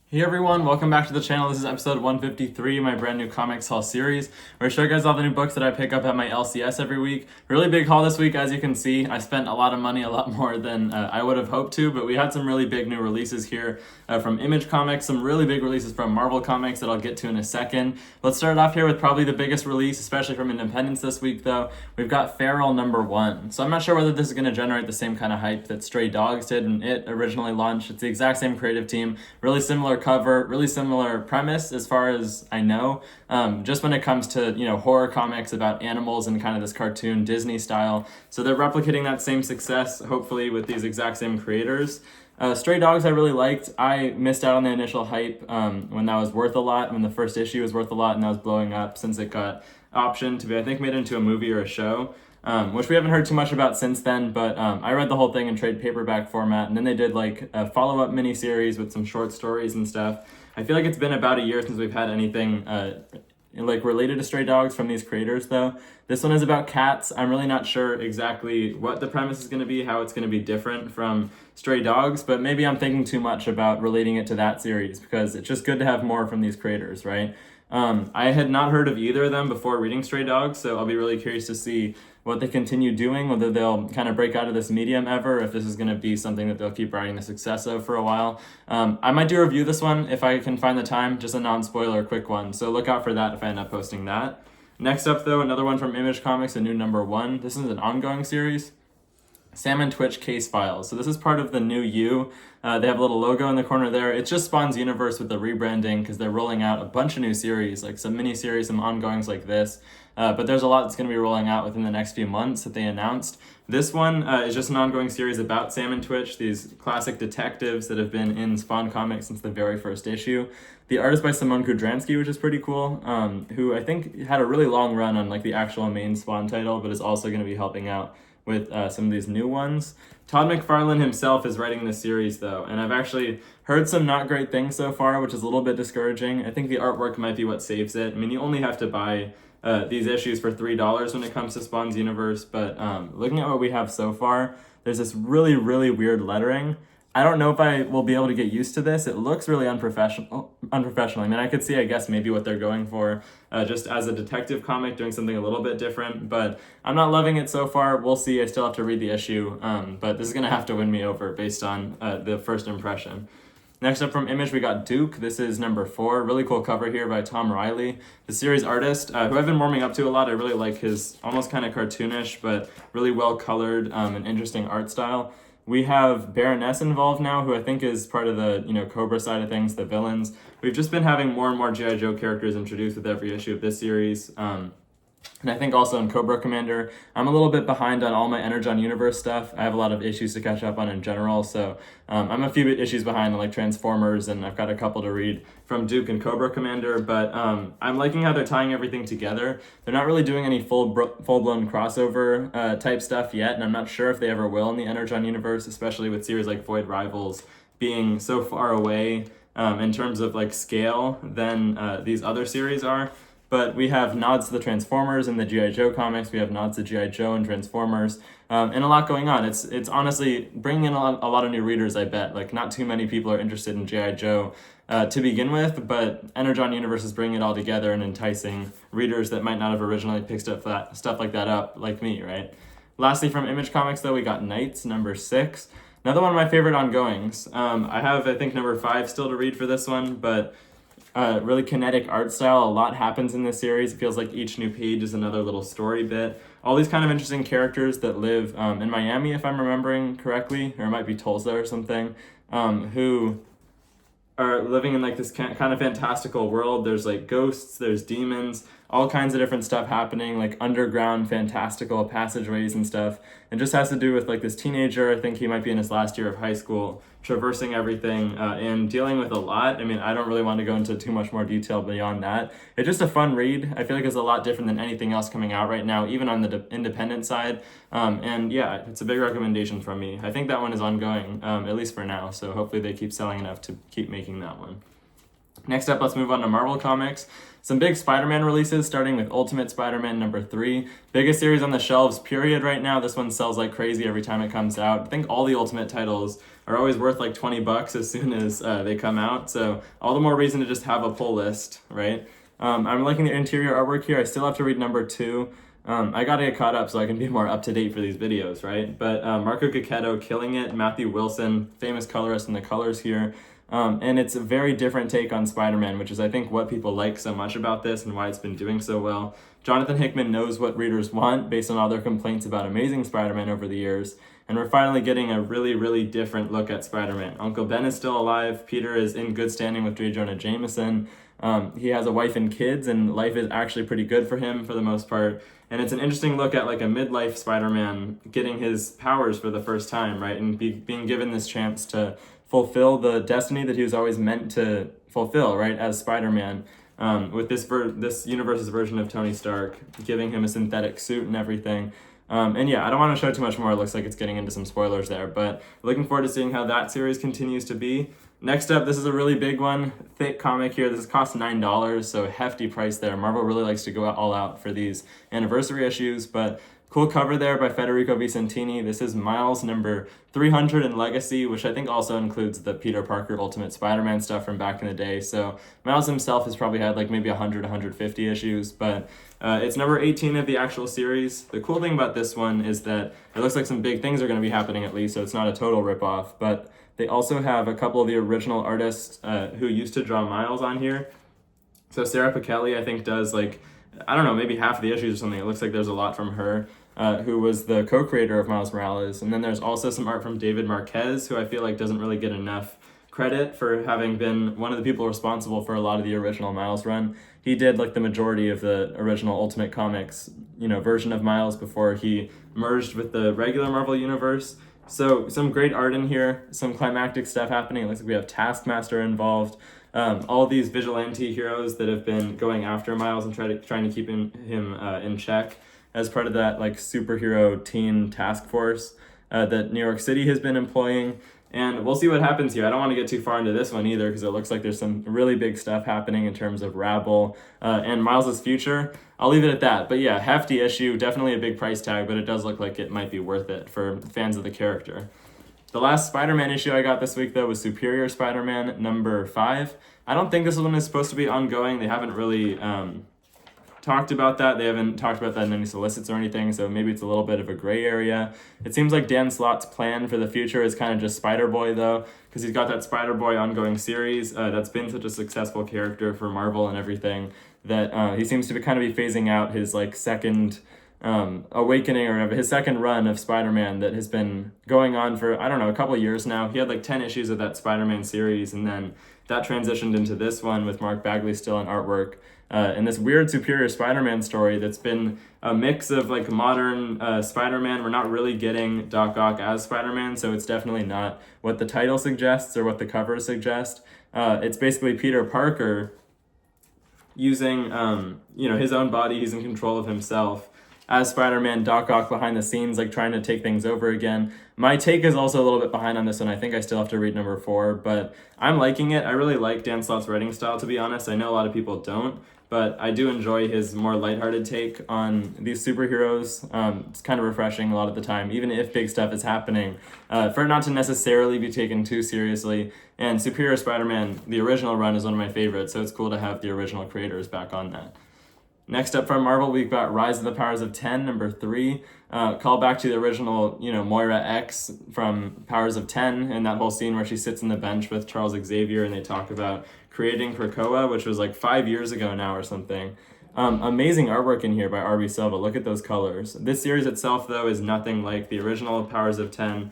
Hey everyone, welcome back to the channel. This is episode 153, my brand new comics haul series, where I show you guys all the new books that I pick up at my LCS every week. Really big haul this week, as you can see. I spent a lot of money, a lot more than I would have hoped to, but we had some really big new releases here from Image Comics, some really big releases from Marvel Comics that I'll get to in a second. Let's start off here with probably the biggest release, especially from Independence this week though. We've got Feral #1. So I'm not sure whether this is going to generate the same kind of hype that Stray Dogs did when it originally launched. It's the exact same creative team, really similar cover, really similar premise as far as I know. Just when it comes to, horror comics about animals and kind of this cartoon Disney style. So they're replicating that same success, hopefully, with these exact same creators. Stray Dogs I really liked. I missed out on the initial hype when that was worth a lot, when the first issue was worth a lot and that was blowing up since it got optioned to be, I think, made into a movie or a show. Which we haven't heard too much about since then, but I read the whole thing in trade paperback format, and then they did like a follow-up miniseries with some short stories and stuff. I feel like it's been about a year since we've had anything like related to Stray Dogs from these creators though. This one is about cats. I'm really not sure exactly what the premise is going to be, how it's going to be different from Stray Dogs, but maybe I'm thinking too much about relating it to that series because it's just good to have more from these creators, right? I had not heard of either of them before reading Stray Dogs, so I'll be really curious to see what they continue doing, whether they'll kind of break out of this medium ever, if this is going to be something that they'll keep riding the success of for a while. I might do a review this one if I can find the time, just a non-spoiler quick one, so look out for that if I end up posting that. Next up though, another one from Image Comics, a new #1. This is an ongoing series. Sam and Twitch Case Files. So this is part of the new U. They have a little logo in the corner there. It's just Spawn's universe with the rebranding because they're rolling out a bunch of new series, like some mini-series, some ongoings like this. But there's a lot that's going to be rolling out within the next few months that they announced. This one is just an ongoing series about Sam and Twitch, these classic detectives that have been in Spawn comics since the very first issue. The art is by Simone Kudransky, which is pretty cool, who I think had a really long run on like the actual main Spawn title, but is also going to be helping out with some of these new ones. Todd McFarlane himself is writing this series though, and I've actually heard some not great things so far, which is a little bit discouraging. I think the artwork might be what saves it. I mean, you only have to buy these issues for $3 when it comes to Spawn's universe, but looking at what we have so far, there's this really, really weird lettering. I don't know if I will be able to get used to this. It looks really unprofessional. I mean, I could see, I guess, maybe what they're going for, just as a detective comic, doing something a little bit different, but I'm not loving it so far. We'll see. I still have to read the issue, but this is going to have to win me over based on the first impression. Next up from Image, we got Duke. This is #4. Really cool cover here by Tom Riley, the series artist, who I've been warming up to a lot. I really like his almost kind of cartoonish, but really well-colored and interesting art style. We have Baroness involved now, who I think is part of the Cobra side of things, the villains. We've just been having more and more G.I. Joe characters introduced with every issue of this series. And I think also in Cobra Commander, I'm a little bit behind on all my Energon Universe stuff. I have a lot of issues to catch up on in general, so I'm a few issues behind on like Transformers, and I've got a couple to read from Duke and Cobra Commander, but I'm liking how they're tying everything together. They're not really doing any full-blown crossover type stuff yet, and I'm not sure if they ever will in the Energon Universe, especially with series like Void Rivals being so far away in terms of like scale than these other series are. But we have nods to the Transformers in the G.I. Joe comics. We have nods to G.I. Joe and Transformers, and a lot going on. It's honestly bringing in a lot of new readers, I bet. Like, not too many people are interested in G.I. Joe to begin with, but Energon Universe is bringing it all together and enticing readers that might not have originally picked up stuff like that up, like me, right? Lastly, from Image Comics, though, we got Knights, #6. Another one of my favorite ongoings. I have, I think, #5 still to read for this one, but really kinetic art style. A lot happens in this series. It feels like each new page is another little story bit. All these kind of interesting characters that live in Miami, if I'm remembering correctly, or it might be Tulsa or something, who are living in like this kind of fantastical world. There's like ghosts, there's demons, all kinds of different stuff happening, like underground fantastical passageways and stuff. It just has to do with like this teenager, I think he might be in his last year of high school, traversing everything and dealing with a lot. I mean, I don't really want to go into too much more detail beyond that. It's just a fun read. I feel like it's a lot different than anything else coming out right now, even on the independent side. And yeah, it's a big recommendation from me. I think that one is ongoing, at least for now, so hopefully they keep selling enough to keep making that one. Next up, let's move on to Marvel Comics. Some big Spider-Man releases, starting with Ultimate Spider-Man #3. Biggest series on the shelves, period, right now. This one sells like crazy every time it comes out. I think all the Ultimate titles are always worth like $20 as soon as they come out. So all the more reason to just have a pull list, right? I'm liking the interior artwork here. I still have to read number 2. I gotta get caught up so I can be more up to date for these videos, right? But Marco Cacchetto killing it, Matthew Wilson, famous colorist in the colors here. And it's a very different take on Spider-Man, which is I think what people like so much about this and why it's been doing so well. Jonathan Hickman knows what readers want based on all their complaints about Amazing Spider-Man over the years, and we're finally getting a really, really different look at Spider-Man. Uncle Ben is still alive, Peter is in good standing with J. Jonah Jameson, he has a wife and kids, and life is actually pretty good for him for the most part, and it's an interesting look at like a midlife Spider-Man getting his powers for the first time, right, and being given this chance to fulfill the destiny that he was always meant to fulfill, right, as Spider-Man, with this universe's version of Tony Stark, giving him a synthetic suit and everything. And yeah, I don't want to show too much more. It looks like it's getting into some spoilers there, but looking forward to seeing how that series continues to be. Next up, this is a really big one, thick comic here. This costs $9, so a hefty price there. Marvel really likes to go all out for these anniversary issues, but cool cover there by Federico Vicentini. This is Miles number 300 in Legacy, which I think also includes the Peter Parker Ultimate Spider-Man stuff from back in the day. So Miles himself has probably had like maybe 100, 150 issues, but it's number 18 of the actual series. The cool thing about this one is that it looks like some big things are going to be happening at least, so it's not a total ripoff, but they also have a couple of the original artists who used to draw Miles on here. So Sarah Pichelli, I think, does like, I don't know, maybe half of the issues or something. It looks like there's a lot from her, who was the co-creator of Miles Morales. And then there's also some art from David Marquez, who I feel like doesn't really get enough credit for having been one of the people responsible for a lot of the original Miles run. He did like the majority of the original Ultimate Comics, version of Miles before he merged with the regular Marvel Universe. So some great art in here, some climactic stuff happening. It looks like we have Taskmaster involved. All these vigilante heroes that have been going after Miles and trying to keep him in check as part of that like superhero teen task force that New York City has been employing. And we'll see what happens here. I don't want to get too far into this one either because it looks like there's some really big stuff happening in terms of Rabble and Miles' future. I'll leave it at that. But yeah, hefty issue, definitely a big price tag, but it does look like it might be worth it for fans of the character. The last Spider-Man issue I got this week, though, was Superior Spider-Man number 5. I don't think this one is supposed to be ongoing. They haven't really talked about that. They haven't talked about that in any solicits or anything, so maybe it's a little bit of a gray area. It seems like Dan Slott's plan for the future is kind of just Spider-Boy, though, because he's got that Spider-Boy ongoing series that's been such a successful character for Marvel and everything that he seems to be kind of be phasing out his like second awakening or his second run of Spider-Man that has been going on for, I don't know, a couple of years now. He had like 10 issues of that Spider-Man series, and then that transitioned into this one with Mark Bagley still on artwork. And this weird Superior Spider-Man story that's been a mix of like modern Spider-Man. We're not really getting Doc Ock as Spider-Man, so it's definitely not what the title suggests or what the covers suggest. It's basically Peter Parker using his own body. He's in control of himself as Spider-Man, Doc Ock behind the scenes, like trying to take things over again. My take is also a little bit behind on this one. I think I still have to read number 4, but I'm liking it. I really like Dan Slott's writing style, to be honest. I know a lot of people don't, but I do enjoy his more lighthearted take on these superheroes. It's kind of refreshing a lot of the time, even if big stuff is happening, for it not to necessarily be taken too seriously. And Superior Spider-Man, the original run, is one of my favorites, so it's cool to have the original creators back on that. Next up from Marvel, we've got Rise of the Powers of 10, number 3. Call back to the original, Moira X from Powers of 10, and that whole scene where she sits on the bench with Charles Xavier and they talk about creating Krakoa, which was like 5 years ago now or something. Amazing artwork in here by R.B. Silva. Look at those colors. This series itself, though, is nothing like the original Powers of 10.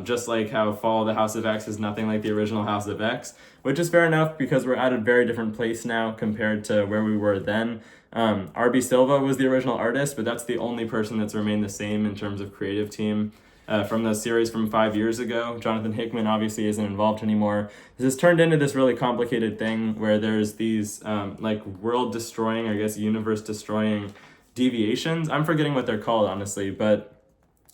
Just like how Fall of the House of X is nothing like the original House of X, which is fair enough because we're at a very different place now compared to where we were then. R.B. Silva was the original artist, but that's the only person that's remained the same in terms of creative team from the series from 5 years ago. Jonathan Hickman obviously isn't involved anymore. This has turned into this really complicated thing where there's these world-destroying, I guess universe-destroying deviations. I'm forgetting what they're called, honestly, but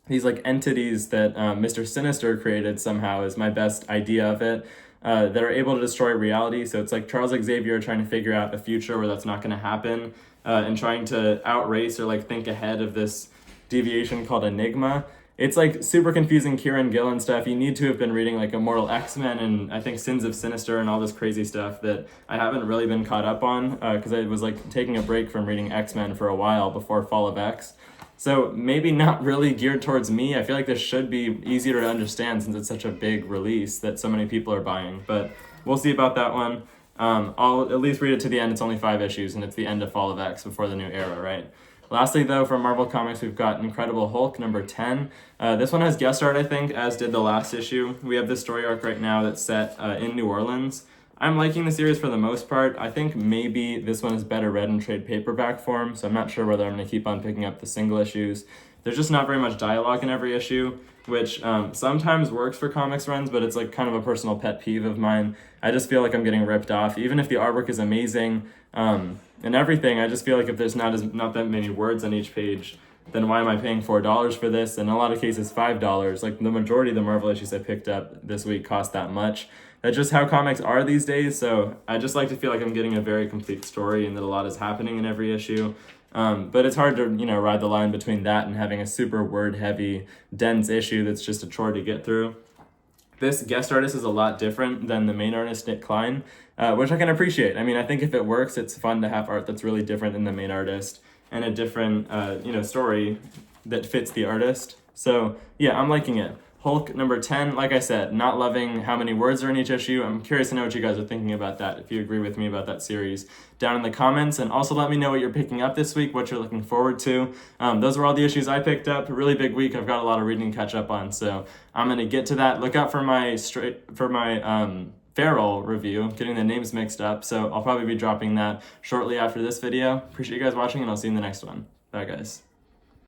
these like entities that Mr. Sinister created somehow is my best idea of it, that are able to destroy reality. So it's like Charles Xavier trying to figure out a future where that's not going to happen, and trying to outrace or like think ahead of this deviation called Enigma. it's like super confusing Kieran Gill and stuff. You need to have been reading like Immortal X-Men and I think Sins of Sinister and all this crazy stuff that I haven't really been caught up on because I was like taking a break from reading X-Men for a while before Fall of X. So maybe not really geared towards me. I feel like this should be easier to understand since it's such a big release that so many people are buying. But we'll see about that one. I'll at least read it to the end. It's only 5 issues and it's the end of Fall of X before the new era, right? Lastly, though, from Marvel Comics, we've got Incredible Hulk number 10. This one has guest art, I think, as did the last issue. We have this story arc right now that's set in New Orleans. I'm liking the series for the most part. I think maybe this one is better read in trade paperback form, so I'm not sure whether I'm going to keep on picking up the single issues. There's just not very much dialogue in every issue, which sometimes works for comics runs, but it's like kind of a personal pet peeve of mine. I just feel like I'm getting ripped off. Even if the artwork is amazing and everything, I just feel like if there's not that many words on each page, then why am I paying $4 for this? And in a lot of cases, $5. Like the majority of the Marvel issues I picked up this week cost that much. That's just how comics are these days, so I just like to feel like I'm getting a very complete story and that a lot is happening in every issue. But it's hard to, ride the line between that and having a super word-heavy, dense issue that's just a chore to get through. This guest artist is a lot different than the main artist, Nick Klein, which I can appreciate. I mean, I think if it works, it's fun to have art that's really different than the main artist and a different, story that fits the artist. So, yeah, I'm liking it. Hulk number 10, like I said, not loving how many words are in each issue. I'm curious to know what you guys are thinking about that, if you agree with me about that series, down in the comments. And also let me know what you're picking up this week, what you're looking forward to. Those were all the issues I picked up. A really big week. I've got a lot of reading to catch up on, so I'm going to get to that. Look out for my Feral review, getting the names mixed up, so I'll probably be dropping that shortly after this video. Appreciate you guys watching, and I'll see you in the next one. Bye, guys.